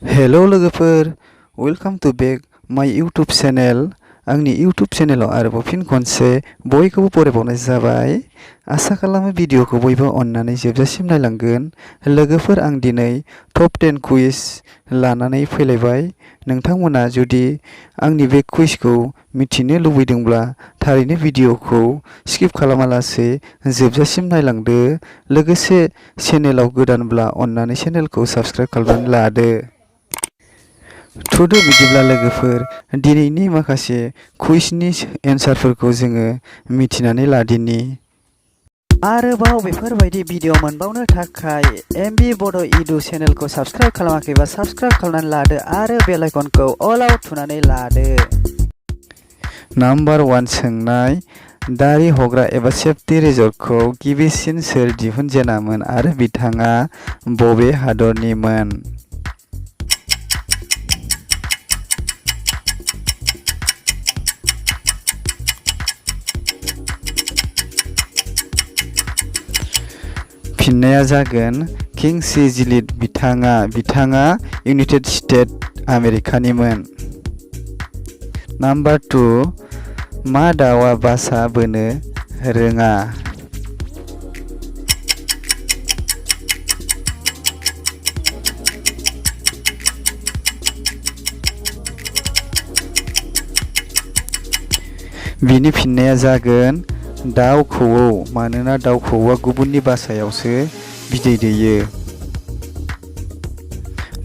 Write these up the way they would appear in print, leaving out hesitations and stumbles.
Hello लोगोफोर, welcome to बेक माय YouTube channel. आंनि यूट्यूब चेनेलाव आरोबाव फिन खनसे बयखौबो बरायबावनाय जाबाय। आसा खालामो भिडिअखौ बयबो अननानै जोबजासिम नायलांगोन। लोगोफोर, आं दिनै टप 10 कुइज लानानै फैलायबाय। नोंथांमोना जुदि आंनि बे कुइजखौ मिथिनो लुबैदोंब्ला थारैनो भिडिअखौ स्किप खालामालासे जोबजासिम नायलांदो। लोगोसे चेनेलाव गोदानब्ला अननानै चेनेलखौ साबस्क्राइब खालामनानै लादो। थुदो बिदिब्ला लोगोफोर, दिनैनि माखासे कुइजनि एन्सारफोरखौ जोङो मिथिनानै लादिनि। आरोबाव बेफोरबायदि भिडिअ मोनबावनो थाखाय एमबि बड' इडु चेनेलखौ साबस्क्राइब खालामाखैबा साबस्क्राइब खालामनानै लादो आरो बेल आइकनखौ अलाव थुनानै लादो। नाम्बार 1 सोंनाय, दारि हग्रा एबा सेफटि रिजर्टखौ गिबिसिन सोर दिहुनजेनामोन आरो बिथाङा बबे हादरनिमोन? फिननाया जागोन किं सिजिलिट। बिथाङा इउनाइटेड स्टेट आमेरिकानिमोन। नाम्बार 2, मा दाउआ बासा बोनो रोङा? बिनि फिननाया जागोन दाउ खौवौ, मानोना दाउ खौवौआ गुबुननि बासायावसो बिदै दैयो।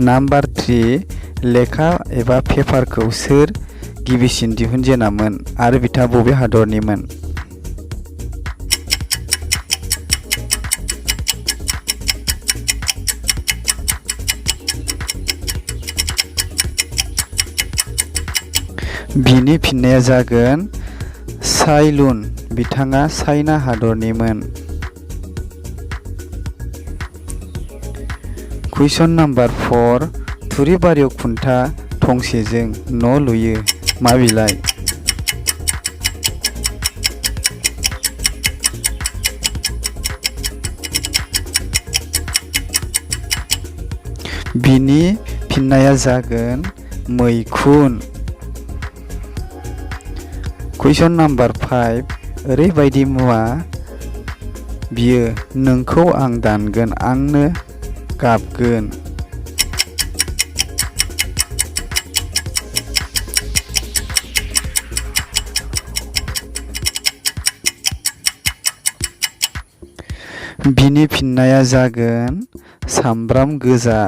नाम्बार 3, लेखा एबा पेपारखौ सोर गिबिसिन दिहुनजेनामोन आरो बिथाङा बबे हादरनिमोन? बिनि फिननाया जागोन साइलुन। बिथाङा चाइना हादरनिमोन। कुइसन नाम्बार 4, थुरिबारियाव खुन्था थंसेजों न' लुयो, मा बिलाइ? बिनि फिननाया जागोन मैखुन। कुइसन नाम्बार 5, ओरैबायदि मुवा बियो नोंखौ आं दानगोन, आंनो गाबगोन। बिनि फिननाया जागोन सामब्राम गोजा।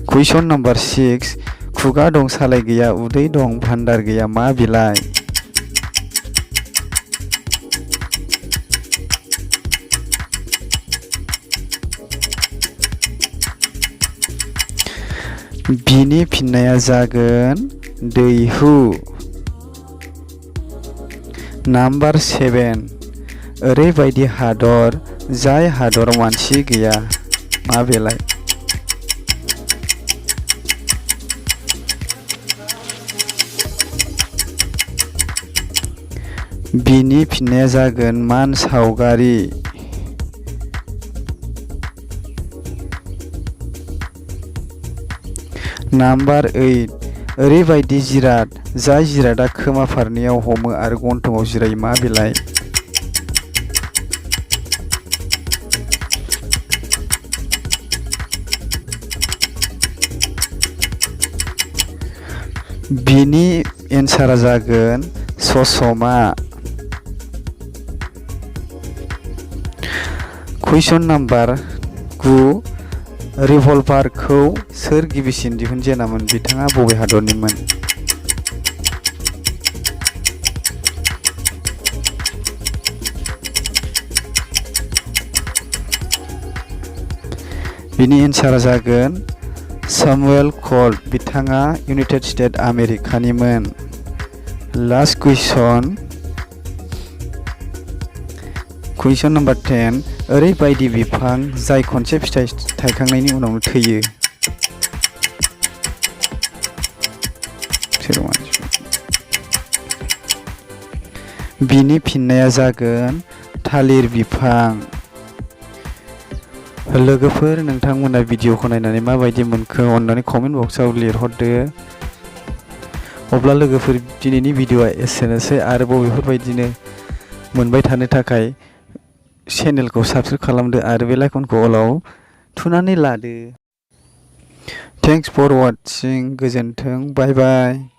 कुइसन नाम्बार 6, खुगा दं सालाय गैया, उदै दं भान्दार गैया, मा बिलाइ? बिनि फिननाया जागोन दैहु। नाम्बार 7, ओरैबायदि हादर जाय हादराव मानसि गैया, मा बिलाइ? बिनि फिननाया जागोन मानसावगारि। नाम्बार 8, ओरैबायदि जिराद जाय जिरादा खोमा फारनैयाव हमो आरो गन्थंआव जिरायो, मा बिलाइ? बिनि एन्सारा जागोन ससमा। कुइसन नाम्बार 9, रिभलभारखौ सोर गिबिसिन दिहुनजेनामोन? बिथाङा बबे हादरनिमोन? बिनि एन्सारा जागोन सामुएल कल्ट। बिथाङा इउनाइटेड स्टेट आमेरिकानिमोन। लास्ट कुइसन नाम्बार 10, ओरैबायदि बिफां जाय खनसे फिथाइ थायखांनायनि उनावनो थैयो। बिनि फिननाया जागोन थालिर बिफां। लोगोफोर नोंथांमोना भिडिअखौ नायनानै माबायदि मोनखो अन्नानै कमेन्ट बक्सआव लिरहरदो। अब्ला लोगोफोर दिनैनि भिडिअआ एसेनोसै। आरोबाव बेफोरबायदिनो मोनबाय थानो थाखाय चेनेलखौ साबस्क्राइब खालामदो आरो बेल आइकनखौ अलाव थुनानै लादो। Thanks for watching. गोजोन्थों। बाय बाय।